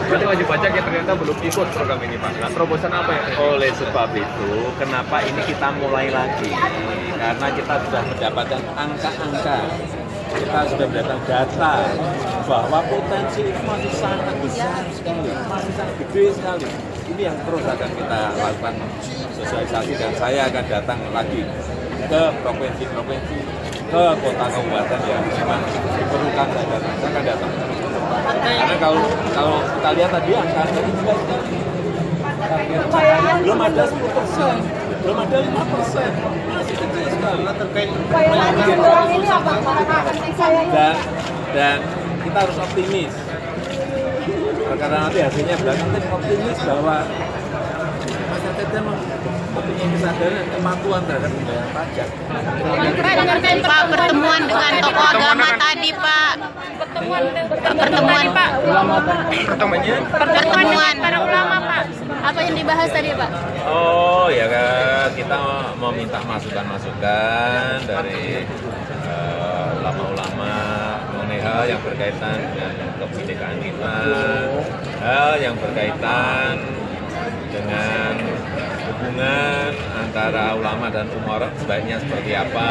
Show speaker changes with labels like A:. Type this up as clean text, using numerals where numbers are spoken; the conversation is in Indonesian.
A: Berarti wajib pajak yang ternyata belum ikut program ini Pak. Nah, terobosan apa ya?
B: Oleh sebab itu, kenapa ini kita mulai lagi? Karena kita sudah mendapatkan angka-angka, kita sudah mendapatkan data bahwa potensi itu masih sangat besar sekali, masih sangat gede sekali. Ini yang terus akan kita lakukan sosialisasi dan saya akan datang lagi ke provinsi-provinsi, ke kota kabupaten yang memang diperlukan saya akan datang. Karena kalau kita lihat tadi angkanya juga belum ada 10%, belum ada 5%, masih kecil sekali. Dan kita harus optimis. Karena nanti hasilnya nanti optimis bahwa masyarakat kita mempunyai kesadaran dan kemampuan terhadap pembayaran pajak.
C: Pak, pertemuan dengan tokoh agama tadi Pak. Pertemuan Pak. Pertemuan para ulama Pak. Apa yang dibahas tadi Pak?
B: Oh ya kan, kita mau minta masukan-masukan dari ulama-ulama mengenai hal yang berkaitan dengan kebinekaan kita, hal yang berkaitan dengan hubungan antara ulama dan umaroh sebaiknya seperti apa.